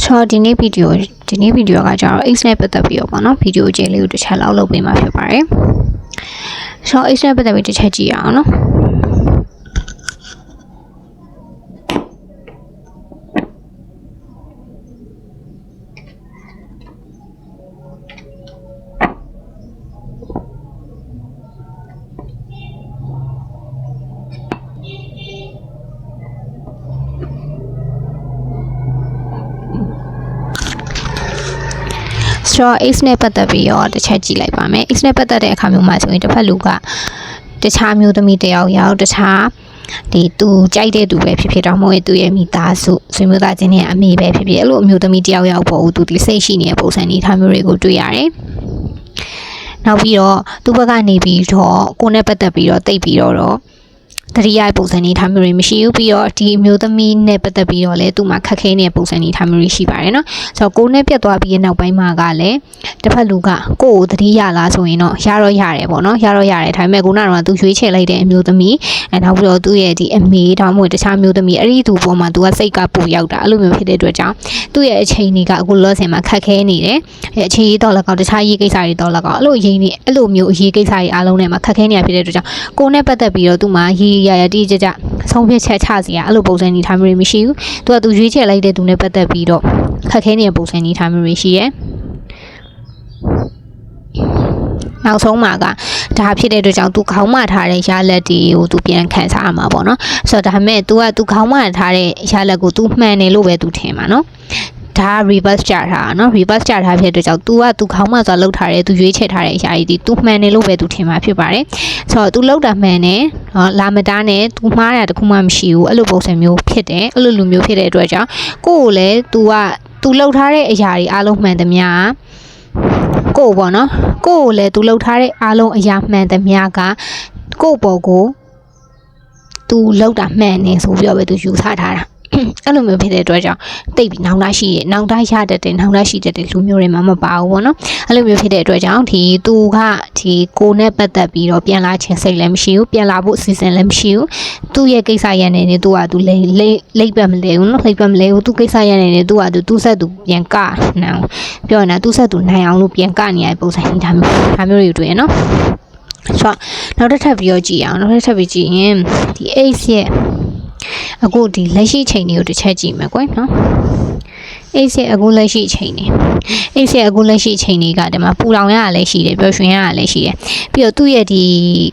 ဆိုတော့ဒီနေ့ဗီဒီယိုကကျတော့ X နဲ့ပတ်သက်ပြီးတော့ပေါ့နော်ဗီဒီယိုကြည့်လေးကိုတစ်ချက်လောက်လုပ်ပေးမှာဖြစ်ပါတယ်ဆိုတော့ X နဲ့ပတ်သက်ပြီးတစ်ချက်ကြည့်ရအောင်နော်ဆိုတော့ X နဲ့ပတ်သက်ပြီးတော့တစ်ချက်ကြည့်လိုက်ပါမယ် X နဲ့ပတ်သက်တဲ့အခါမျိုးမှာဆိုရင်တစ်ဖက်လူကတခြားမျိုးသမီးတယောက်ရောက်တခြားဒီသူကြိုက်တဲ့သူပဲဖြစ်ဖြစ်တော့မဟုတ်သူရဲ့မိသားစုဆွေမျိုးသားချင်းနဲ့အမေပဲဖြစ်ဖြစ်အဲ့လိုအမျိုးသမီးတယောက်ရောက်ပေါ့သူဒီစိတ်ရှိနေတဲ့ပုံစံนี้ထားမျိုးတွေကိုတွေ့ရတယ်နောက်ပြီးတော့သူ့ဘက်ကနေပြီးတော့ကိုယ်နဲ့ပတ်သက်ပြီးတော့တိတ်ပြီးတော့တတိယပုံစံนี้ထားမျိုးတွေမရှိဘူးပြီးတော့ဒီအမျိုးသမီးနဲ့ပတ်သက်ပြီးတော့လည်းသူ့မှာခက်ခဲနေတဲ့ပုံစံนี้ထားမျိုးတွေရှိပါတယ်နော်ဆိုတော့ကိုယ်နဲ့ပြတ်သွားပြီးတဲ့နောက်ပိုင်းမှာကလည်းတစ်ဖက်လူကကိုယ့်ကိုတတိယလားဆိုရင်တော့ရတော့ရတယ်ပေါ့နော်ရတော့ရတယ်ဒါပေမဲ့ခုနကတော့သူရွေးချယ်လိုက်တဲ့အမျိုးသမီးနောက်ပြီးတော့သူ့ရဲ့ဒီအမေတောင်မှတခြားမျိုးသမီးအဲ့ဒီသူပေါ်မှာသူကစိတ်ကပူရောက်တာအဲ့လိုမျိုးဖြစ်တဲ့အတွက်ကြောင့်သူ့ရဲ့အချိန်တွေကအခုလောဆယ်မှာခက်ခဲနေတယ်အခြေရေးတော့လည်းကောက်တခြားရေးကိစ္စတွေတော့လည်းကောက်အဲ့လိုရေးနေအဲ့လိုမျိုးအရေးကိစ္စတွေအားလုံးနဲ့မှာခက်ခဲနေတာဖြစ်တဲ့အတွက်ကြောင့်ကိုယ်နဲ့ပတ်သက်ပြီးတော့သူ့မှာရေးရတိကျကျဆုံးဖြတ်ချက်ချစီရအဲ့လိုပုံစံနေထားမျိုးတွေမရှိဘူးသူကသူရွေးချယ်လိုက်တဲ့သူနဲ့ပတ်သက်ပြီးတော့ခက်ခဲနေတဲ့ပုံစံနေထားမျိုးတွေရှိရဲနောက်ဆုံးမှာကဒါဖြစ်တဲ့အတွက်ကြောင့်သူခေါင်းမထားတဲ့ရလက်တွေကိုသူပြန်ခံစားရမှာပေါ့နော်ဆိုတော့ဒါပေမဲ့ तू ခေါင်းမထားတဲ့ရလက်ကို तू မှန်တယ်လို့ပဲ तू ထင်မှာနော်ဒါ reverse ကြတာနော် reverse ကြတာဖြစ်တဲ့အတွက်ကြောင့် तू ခေါင်းမစွာလောက်ထားတယ် तू ရွေးချယ်ထားတဲ့အရာကြီး तू မှန်တယ်လို့ပဲ तू ထင်မှာဖြစ်ပါတယ်ဆိုတော့ तू လောက်တာမှန်တယ်လာမတားနဲ့ तू မှားတာတခုမှမရှိဘူးအဲ့လိုပုံစံမျိုးဖြစ်တယ်အဲ့လိုလူမျိုးဖြစ်တဲ့အတွက်ကြောင့်ကိုယ့်ကိုလည်း तू လောက်ထားတဲ့အရာတွေအားလုံးမှန်သမျှကိုယ့်ပေါ့နော်ကိုယ့်ကိုလည်း तू လောက်ထားတဲ့အားလုံးအရာမှန်သမျှကကိုယ့်ပေါ်ကို तू လောက်တာမှန်နေဆိုပြီးတော့ပဲ तू ယူဆထားတာအဲ့လိုမျိုးဖြစ်တဲ့အတွက်ကြောင့်တိတ်ပြီးနောင်တရှိရနောင်တရတတ်တယ်နောင်တရှိတတ်တယ်လူမျိုးတွေမှမပါဘူးပေါ့နော်အဲ့လိုမျိုးဖြစ်တဲ့အတွက်ကြောင့်ဒီသူကဒီကိုနဲ့ပတ်သက်ပြီးတော့ပြန်လာခြင်းစိတ်လည်းမရှိဘူးပြန်လာဖို့အစီအစဉ်လည်းမရှိဘူးသူ့ရဲ့ကိစ္စရနေနေသူကသူလိပ်ပတ်မလဲဘူးနော်လိပ်ပတ်မလဲဘူးသူကိစ္စရနေနေသူကသူဆက်သူပြန်ကနိုင်ပြောရတာသူဆက်သူနိုင်အောင်လို့ပြန်ကနေရပုံစံကြီးဒါမျိုးတွေတွေ့ရနော်ဆိုတော့နောက်တစ်ထပ်ပြီးတော့ကြည့်အောင်နောက်တစ်ထပ်ပြီးကြည့်ရင်ဒီ X ရဲ့အခုဒီလက်ရှိချိန်တွေကိုတစ်ချက်ကြည့်မယ်ကွယ်နော်အေးစေအခုလက်ရှိချိန်နေအေးစေအခုလက်ရှိချိန်တွေကဒီမှာပူလောင်ရရလည်းရှိတယ်ပျော်ရွှင်ရရလည်းရှိတယ်ပြီးတော့သူ့ရဲ့ဒီ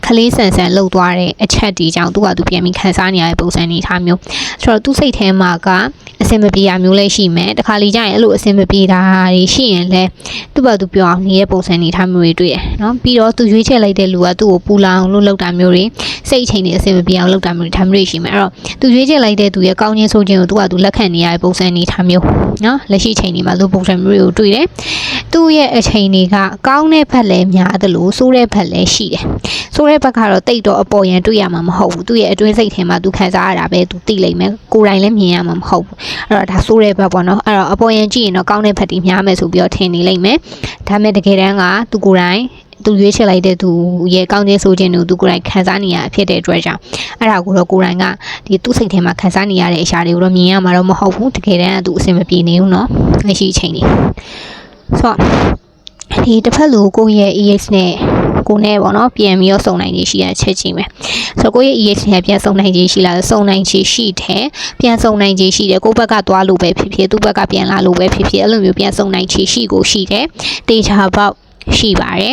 ခလေးဆန်ဆန်လှုပ်သွားတဲ့အချက်ဒီကြောင့်သူကသူပြန်ပြီးခံစားနေရတဲ့ပုံစံနေထားမျိုးဆိုတော့သူ့စိတ်ထဲမှာကအစင်မပြေတာမျိုးလည်းရှိမယ်တခါလေကြာရင်အဲ့လိုအစင်မပြေတာတွေရှိရင်လည်းသူ့ဘာသူပြောအောင်နေတဲ့ပုံစံနေထားမျိုးတွေတွေ့ရနော်ပြီးတော့သူရွေးချယ်လိုက်တဲ့လူကသူ့ကိုပူလောင်လို့လှုပ်တာမျိုးတွေစိတ်ချိန်တွေအစင်မပြေအောင်လှုပ်တာမျိုးတွေထားမျိုးတွေရှိမယ်အဲ့တော့သူရွေးချယ်လိုက်တဲ့သူရဲ့ကောင်းခြင်းဆိုးခြင်းကိုသူကသူလက်ခံနေရတဲ့ပုံစံနေထားမျိုးနော်လက်ရှိချိန်ဒီမှာလို့ပုံစံမျိုးတွေကိုတွေ့တယ်သူ့ရဲ့အချိန်တွေကကောင်းတဲ့ဘက်လည်းများတယ်လို့ဆိုးတဲ့ဘက်လည်းရှိတယ်ဆိုးတဲ့ဘက်ကတော့တိတ်တော့အပေါ်ရန်တွေ့ရမှာမဟုတ်ဘူးသူ့ရဲ့အတွင်းစိတ်ထဲမှာသူခံစားရတာပဲသူသိလိမ့်မယ်ကိုယ်တိုင်လည်းမြင်ရမှာမဟုတ်ဘူးအဲ့တော့ဒါဆိုးတဲ့ဘက်ပေါ့နော်အဲ့တော့အပေါ်ရန်ကြည့်ရင်တော့ကောင်းတဲ့ဘက်တွေများမယ်ဆိုပြီးတော့ထင်နေလိမ့်မယ်ဒါပေမဲ့တကယ်တမ်းကသူကိုယ်တိုင်သူရွေးချယ်လိုက်တဲ့သူရဲ့ကောင်းခြင်းဆိုခြင်းကိုသူကိုယ်တိုင်ခံစားနေရဖြစ်တဲ့အတွက်ကြောင့်အဲ့ဒါကိုတော့ကိုယ်တိုင်ကဒီသူ့စိတ်ထဲမှာခံစားနေရတဲ့အရာတွေကိုတော့မြင်ရမှာတော့မဟုတ်ဘူးတကယ်တမ်းကသူအဆင်မပြေနေဘူးเนาะလက်ရှိအချိန်လေးဆိုတော့ဒီတစ်ဖက်လူကိုရဲ့ EX နဲ့ကိုနဲ့ပေါ့နော်ပြန်ပြီးတော့စုံနိုင်ခြင်းရှိရချက်ချင်းပဲဆိုတော့ကိုရဲ့ EX နဲ့ပြန်စုံနိုင်ခြင်းရှိလားစုံနိုင်ခြင်းရှိတယ်ပြန်စုံနိုင်ခြင်းရှိတယ်ကိုယ့်ဘက်ကသွားလို့ပဲဖြစ်ဖြစ်သူ့ဘက်ကပြန်လာလို့ပဲဖြစ်ဖြစ်အဲ့လိုမျိုးပြန်စုံနိုင်ခြင်းရှိကိုရှိတယ်တေချာပေါက်ရှိပါတယ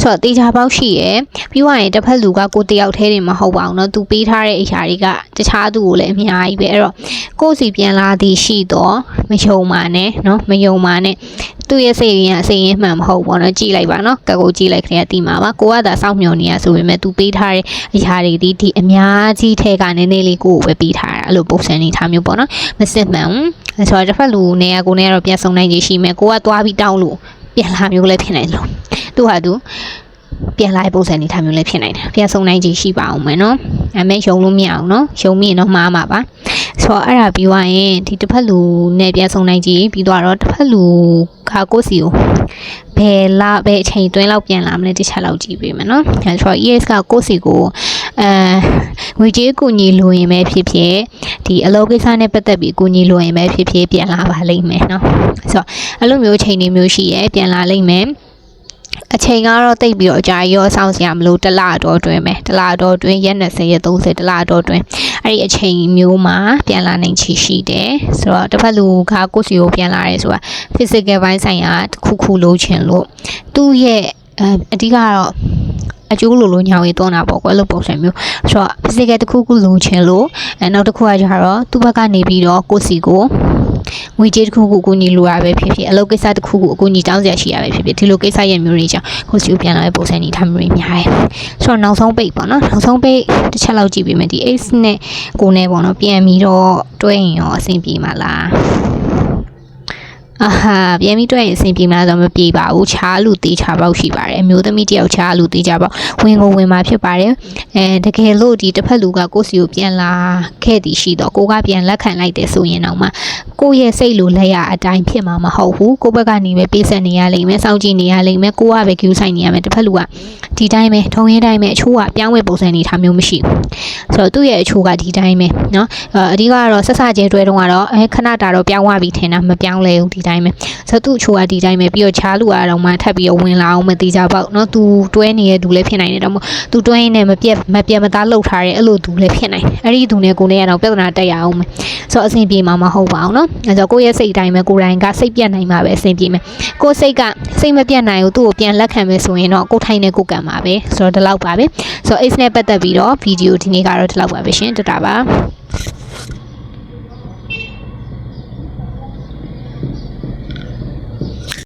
်ဆိုတော့တေချာပေါက်ရှိရယ်ပြီးသွားရင်တစ်ဖက်လူကကိုတယောက်တည်းနေမဟုတ်ပါဘူးเนาะသူပေးထားတဲ့အရာတွေကတခြားသူကိုလည်းအများကြီးပဲအဲ့တော့ကိုယ်စီပြန်လာသည်ရှိတော့မယုံပါနဲ့เนาะမယုံပါနဲ့သူ့ရဲ့စိတ်ရင်းအစိမ်ရင်းမှန်မဟုတ်ပေါ့နော်ကြည့်လိုက်ပါနော်ကကိုကြည့်လိုက်ခင်ဗျာသိမှာပါကိုကသာစောင့်မျှော်နေရဆိုပေမဲ့သူပေးထားတဲ့အရာတွေဒီအများကြီးထဲကနည်းနည်းလေးကိုပဲပေးထားတာအဲ့လိုပုံစံနေထားမျိုးပေါ့နော်မစစ်မှန်ဘူးဆိုတော့တစ်ဖက်လူနေရာကိုနေရာတော့ပြန်ဆုံနိုင်ကြရှိမယ်ကိုကသွားပြီးတောင်းလို့ပြန်လာမျိုးလည်းဖြစ်နိုင်တယ်လို့သူဟာသူပြန်လာတဲ့ပုံစံနေထားမျိုးလည်းဖြစ်နိုင်တယ်ပြန်ဆုံနိုင်ကြရှိပါအောင်မယ်နော်အမေယုံလို့မရအောင်နော်ယုံမိရင်တော့မှားမှာပါစ ဆိုတော့အဲ့ဒါပြီးသွားရင်ဒီတစ်ဖက်လူနဲ့ပြန်ဆုံနိုင်ကြည့်ပြီးတော့တစ်ဖက်လူကကိုစီကိုဘယ်အချိန်တွင်းလောက်ပြန်လာမလဲတစ်ချက်လောက်ကြည့်ပေးမယ်နော်အဲဆိုတော့ ES ကကိုစီကိုငွေကြေးကူညီလိုရင်ပဲဖြစ်ဖြစ်ဒီအလုပ်ကိစ္စနဲ့ပတ်သက်ပြီးကူညီလိုရင်ပဲဖြစ်ဖြစ်ပြန်လာပါလိမ့်မယ်နော်ဆိုတော့အဲ့လိုမျိုးအချိန်တွေမျိုးရှိရဲပြန်လာလိမ့်မယ်အချိန်ကတော့တိတ်ပြီးတော့အကြာကြီးရောစောင့်စရာမလိုတလတော့တွင်မယ်တလတော့တွင်ရက်20ရက်30တလတော့တွင်အဲ့ဒီအချိန်မျိုးမှာပြန်လာနိုင်ချီရှိတယ်ဆိုတော့တစ်ဖက်လူကကိုယ့်စီကိုပြန်လာရဲဆိုတာ physical ဘိုင်းဆိုင်ရာတစ်ခုလိုချင်လို့သူ့ရဲ့အဓိကတော့အကျိုးလိုညောင်ရည်သွန်းတာပေါ့ကွယ်လို့ပုံစံမျိုးဆိုတော့ physical တစ်ခုလိုချင်လို့နောက်တစ်ခုကကျတော့သူ့ဘက်ကနေပြီးတော့ကိုယ့်စီကိုငွေကြေးတစ်ခုကိုအကူအညီလိုရပဲဖြစ်ဖြစ်အလုပ်ကိစ္စတစ်ခုကိုအကူအညီတောင်းစရာရှိရပဲဖြစ်ဖြစ်ဒီလိုကိစ္စရဲ့မျိုးတွေကြောင့်ကိုစီကိုပြန်လာတဲ့ပုံစံနေထားမျိုးတွေများတယ်ဆိုတော့နောက်ဆုံးပိတ်ပေါ့နော်နောက်ဆုံးပိတ်တစ်ချက်လောက်ကြည့်ပေးမယ်ဒီ X နဲ့ကိုနဲ့ပေါ့နော်ပြန်ပြီးတော့တွဲရင်ရောအဆင်ပြေမှာလားပြန်ပြီးတွေ့ရင်အဆင်ပြေမလားဆိုတော့မပြေပါဘူးချားလူသေးချာပေါက်ရှိပါတယ်အမျိုးသမီးတယောက်ချားလူသေးချာပေါက်ဝင်มาဖြစ်ပါတယ်တကယ်လို့ဒီတစ်ဖက်လူကကိုစီကိုပြန်လာခဲ့တည်ရှိတော့ကိုကပြန်လက်ခံလိုက်တယ်ဆိုရင်တော့မှကိုရဲ့စိတ်လိုလက်ရအတိုင်းဖြစ်မှာမဟုတ်ဘူးကိုဘက်ကနေပဲပေးဆက်နေရလိမ့်မယ်စောင့်ကြည့်နေရလိမ့်မယ်ကိုကပဲကျူးဆိုင်နေရမယ်တစ်ဖက်လူကဒီတိုင်းပဲထုံရင်းတိုင်းပဲအချိုးကပြောင်းဝဲပုံစံနေထားမျိုးမရှိဘူးဆိုတော့သူ့ရဲ့အချိုးကဒီတိုင်းပဲเนาะအဓိကတော့ဆက်စကျဲတွဲတုန်းကတော့ခဏတာတော့ပြောင်းသွားပြီထင်တာမပြောင်းလဲဘူးဒီတိုင်းပဲဆိုတော့သူ့အချိုးကဒီတိုင်းပဲပြီးတော့ချားလူအားတော့မှထပ်ပြီးတော့ဝင်လာအောင်မသေးကြပေါ့เนาะသူတွဲနေတဲ့သူလည်းဖြစ်နိုင်တယ်တော့သူတွဲနေမပြတ်မသားလှုပ်ထားတဲ့အဲ့လိုသူလည်းဖြစ်နိုင်အဲ့ဒီသူနဲ့ကိုနဲ့ကတော့ပြဿနာတက်ရအောင်မယ်ဆိုတော့အဆင်ပြေမှာမဟုတ်ပါဘူးเนาะအဲဆိုကိုယ့်ရဲ့စိတ်တိုင်းပဲကိုယ်တိုင်ကစိတ်ပြတ်နိုင်မှာပဲအဆင်ပြေမယ်ကိုယ်စိတ်ကစိတ်မပြတ်နိုင်ဘူးသူ့ကိုပြန်လက်ခံမယ်ဆိုရင်တော့ကိုယ်ထိုင်နေကိုယ်ကံပါပဲဆိုတော့ဒီလောက်ပါပဲဆိုတော့ X နဲ့ပတ်သက်ပြီးတော့ဗီဒီယိုဒီနေ့ကတော့ဒီလောက်ပါပဲရှင်တတာပါ